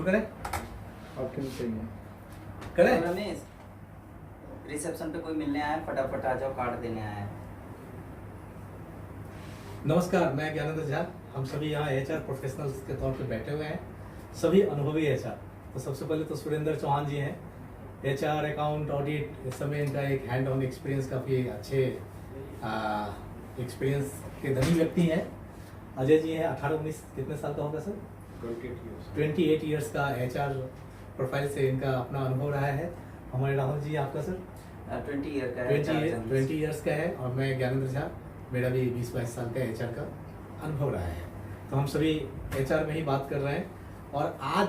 करें? आपके नहीं चाहिए। करें? रमेश, रिसेप्शन पे कोई मिलने आया, फटाफट आ जाओ, कार्ड देने आया है। नमस्कार, मैं ज्ञानेंद्र झा। हम सभी यहाँ एचआर प्रोफेशनल्स के तौर पे बैठे हुए हैं, सभी अनुभवी एचआर। तो सबसे पहले तो सुरेंद्र चौहान जी हैं, एचआर, अकाउंट, ऑडिट, इस समय इनका एक हैंड ऑन एक्सपीरियंस, काफ़ी अच्छे एक्सपीरियंस के धनी व्यक्ति हैं। अजय जी हैं, 18-19 कितने साल का होगा सर? 28 ईयर्स का एचआर प्रोफाइल से इनका अपना अनुभव रहा है। हमारे राहुल जी, आपका सर? 20 ईयर का है। 20 ईयर्स का है। और मैं ज्ञानेंद्र झा, मेरा भी 20-22 साल का एचआर का अनुभव रहा है। तो हम सभी एचआर में ही बात कर रहे हैं। और आज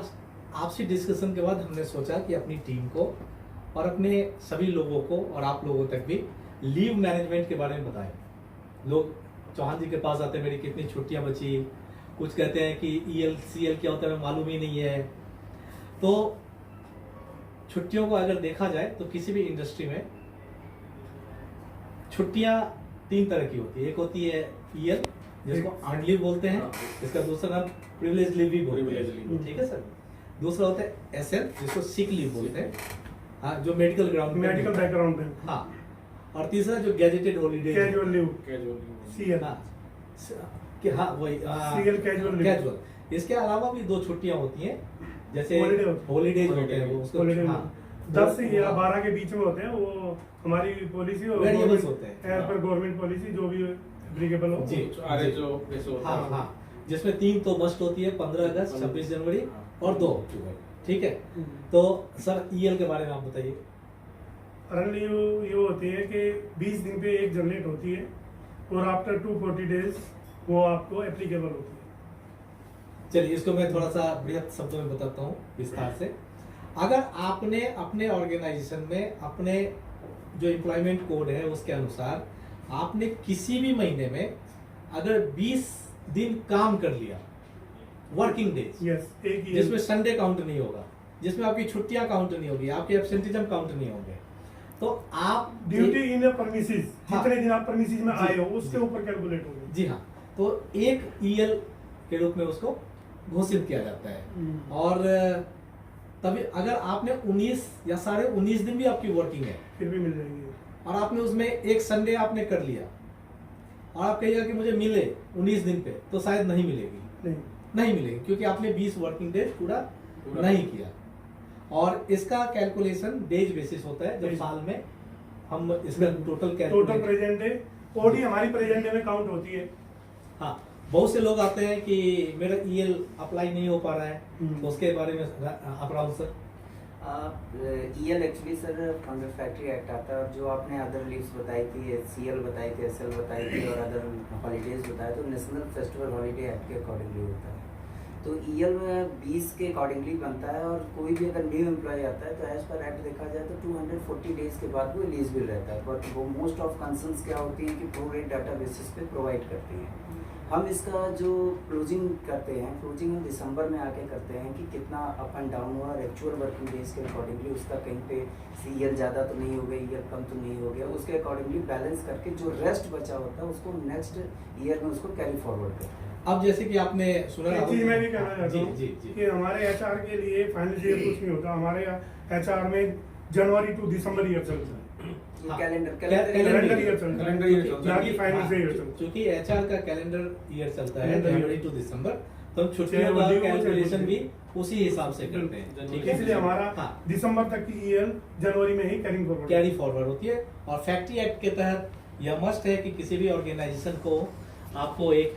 आपसे डिस्कशन के बाद हमने सोचा कि अपनी टीम को और अपने सभी लोगों को और आप लोगों तक भी लीव मैनेजमेंट के बारे में बताएं। लोग चौहान जी के पास आते हैं, मेरी कितनी छुट्टियां बची, कुछ कहते हैं कि EL-CL क्या होता है मालूम ही नहीं है। तो छुट्टियों को अगर देखा जाए तो किसी भी इंडस्ट्री में छुट्टियां 3 तरह की होती है। एक होती है EL, जिसको अर्न लीव बोलते हैं, इसका दूसरा नाम प्रिविलेज लीव भी बोलते हैं, ठीक है सर। दूसरा होता है SL, जिसको सिक लीव बोलते हैं, हाँ, जो मेडिकल बैकग्राउंड में, हाँ। और तीसरा जो gazetted holiday, casual leave, CL, हाँ वही CL कैजुअल। इसके अलावा भी 2 छुट्टियां होती हैं, जैसे हॉलीडेज होते हैं, वो उसको 10 या 12 के बीच में होते हैं। वो हमारी पॉलिसी और वेरिएबल्स होते हैं एज पर गवर्नमेंट पॉलिसी, जो भी एप्लीकेबल हो। जी, हाँ, जिसमें 3 तो मस्ट होती है, 15 अगस्त, 26 जनवरी और 2 अक्टूबर, ठीक है। तो सर EL के बारे में आप बताइए। अर्न लीव ये होती है कि 20 दिन पे एक जनरेट होती है और आफ्टर 240 डेज वो आपको एप्लीकेबल होती है। चलिए, इसको मैं थोड़ा सा बृहद शब्दों में बताता हूँ विस्तार से। अगर आपने अपने ऑर्गेनाइजेशन में अपने जो एम्प्लॉयमेंट कोड है उसके अनुसार आपने किसी भी महीने में अगर 20 दिन काम कर लिया, वर्किंग डेज, जिसमें संडे काउंट नहीं होगा, जिसमें आपकी छुट्टियां काउंट नहीं होगी, आपके एब्सेंटिज्म काउंट नहीं होंगे, तो आप ड्यूटी इन प्रेमिसेस, जितने दिन आप प्रेमिसेस में आए हो उसके ऊपर कैलकुलेट होगा। जी हाँ, तो एक EL के रूप में उसको घोषित किया जाता है। और तभी अगर आपने 19 या साढ़े 19 दिन भी आपकी वर्किंग है, फिर भी मिल जाएंगे, और आपने उसमें एक संडे आपने कर लिया और आप कहिएगा कि मुझे मिले 19 दिन पे, तो शायद नहीं मिलेगी, नहीं मिलेगी, क्योंकि आपने 20 वर्किंग डेज पूरा नहीं किया। और इसका कैलकुलेशन डेज बेसिस होता है, जब साल में हम इसका टोटल प्रेजेंट डे, ओडी हमारी प्रेजेंट डे में काउंट होती है। हाँ, बहुत से लोग आते हैं कि मेरा EL अप्लाई नहीं हो पा रहा है, तो उसके बारे में आप Rahul sir. EL actually sir from the factory act आता है, और जो आपने अदर लीव्स बताई थी, CL बताई थी, SL बताई थी और अदर हॉलीडेज बताए, तो नेशनल फेस्टिवल हॉलीडे एक्ट के अकॉर्डिंगली होता है। तो EL 20 के अकॉर्डिंगली बनता है, और कोई भी अगर न्यू एम्प्लॉय आता है तो एज पर एक्ट देखा जाए तो 240 डेज के बाद वो एलिजिबल रहता है। बट वो मोस्ट ऑफ कंसर्न्स क्या होती हैं कि प्रोरेट डाटा बेसिस पे प्रोवाइड करती हैं। हम इसका जो क्लोजिंग करते हैं, क्लोजिंग हम दिसंबर में आके करते हैं कि कितना अप एंड डाउन हुआ, और एक्चुअल वर्किंग डेज के अकॉर्डिंगली उसका कहीं पे CL ज़्यादा तो नहीं हो गई, EL कम तो नहीं हो गया, उसके अकॉर्डिंगली बैलेंस करके जो रेस्ट बचा होता है उसको नेक्स्ट ईयर में उसको कैरी फॉरवर्ड करते हैं। अब जैसे कि आपने सुना, एक चीज मैं भी कहना चाहता हूँ जी कि हमारे HR के लिए फाइनेंशियल कुछ नहीं होता। हमारे HR में जनवरी टू दिसंबर ईयर चलता है, कैलेंडर ईयर चलता है, क्योंकि HR का कैलेंडर ईयर चलता है जनवरी टू दिसंबर, तो हम छुट्टियों का कैलकुलेशन भी उसी हिसाब से करते हैं, ठीक है। इसलिए हमारा दिसंबर तक की EL जनवरी में ही कैरी फॉरवर्ड होती है। और फैक्ट्री एक्ट के तहत यह मस्ट है कि किसी भी ऑर्गेनाइजेशन को आपको एक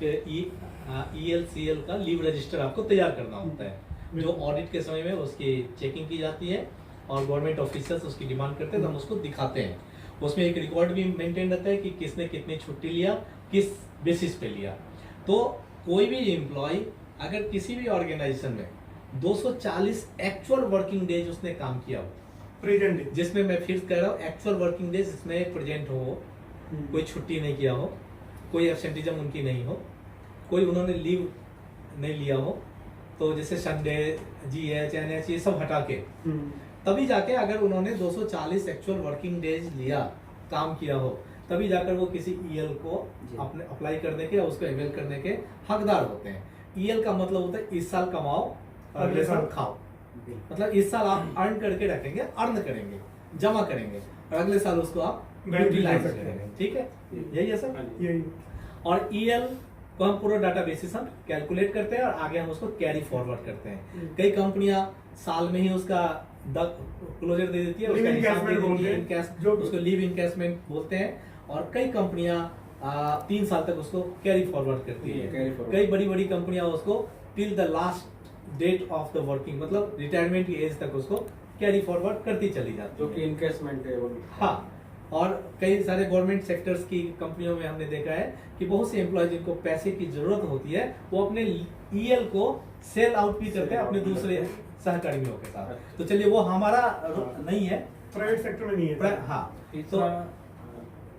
EL-CL का लीव रजिस्टर आपको तैयार करना होता है, जो ऑडिट के समय में उसकी चेकिंग की जाती है और गवर्नमेंट ऑफिसर्स उसकी डिमांड करते हैं, तो हम उसको दिखाते हैं। उसमें एक रिकॉर्ड भी मेंटेन रहता है कि किसने कितनी छुट्टी लिया, किस बेसिस पे लिया। तो कोई भी एम्प्लॉय अगर किसी भी ऑर्गेनाइजेशन में 240 एक्चुअल वर्किंग डेज उसने काम किया हो, प्रेजेंट, जिसमें मैं फिर कह रहा हूँ एक्चुअल वर्किंग डेज इसमें प्रेजेंट हो, कोई छुट्टी नहीं किया हो, कोई एब्सेंटिज्म उनकी नहीं हो, कोई उन्होंने लीव नहीं लिया हो, तो जैसे संडे, GH, NH ये सब हटा के, तभी जाके अगर उन्होंने 240 एक्चुअल वर्किंग डेज लिया, काम किया हो, तभी जाकर वो किसी EL को अपने अप्लाई करने के या उसको अवेल करने के हकदार होते हैं। EL का मतलब होता है इस साल कमाओ, अगले साल खाओ, बिल्कुल। मतलब इस साल आप अर्न करके रखेंगे, अर्न करेंगे, जमा करेंगे, और अगले साल उसको आप बैंक में यूटिलाइज ले सकते हैं। करेंगे। ठीक है, यही है सर। हाँ जी। यही और ईएल को हम पूरा डाटा बेसिस हम कैलकुलेट करते हैं और आगे हम उसको कैरी फॉरवर्ड करते हैं। कई कंपनियां साल में ही उसका क्लोजर दे देती है, Leave उसका हिसाब दे encashment देती बोलते है, हैं, इनकैश जो- उसको लीव इनकैशमेंट बोलते हैं। और कई कंपनियां 3 साल तक उसको कैरी फॉरवर्ड करती है। carry forward। कई बड़ी बड़ी कंपनियां उसको till the last date of the working, मतलब रिटायरमेंट की एज तक उसको कैरी फॉरवर्ड करती चली जाती जो है। कि इनकेसमेंट है वो। हाँ, और कई सारे गवर्नमेंट सेक्टर्स की कंपनियों में हमने देखा है कि बहुत से एम्प्लॉय जिनको पैसे की जरूरत होती है वो अपने ईएल को सेल आउट भी करते हैं अपने दूसरे सहकर्मियों के साथ। तो चलिए, वो हमारा नहीं है। प्राइवेट सेक्टर में नहीं है। हाँ, तीसरा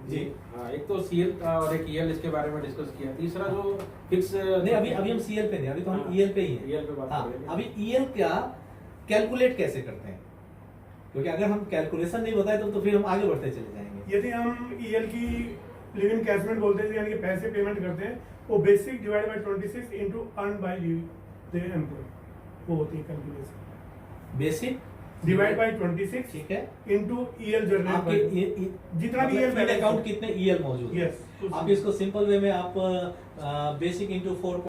जी। हाँ, एक तो सीएल और एक ईएल इसके बारे में डिस्कस किया। तीसरा जो फिक्स नहीं, अभी हम सीएल पे नहीं, अभी तो हम हाँ, ईएल पे ही हैं। EL पे बात हाँ, करेंगे। अभी ईएल का कैलकुलेट कैसे करते हैं, क्योंकि अगर हम कैलकुलेशन नहीं बताए तो फिर हम आगे बढ़ते चले जाएंगे। यदि हम ईएल की लिव इन कैशमेंट बोलते हैं, यानी कि पैसे पेमेंट करते हैं, वो basic divide by 26 into earn by the employ, वो होती है कैलकुलेशन। बेसिक डिवाइड बाय 26 ठीक है। इनटू ईएल आपके जनरेट जितना भी EL अकाउंट कितने ईएल मौजूद है, Yes, आप इसको सिंपल वे में आप बेसिक इंटू 4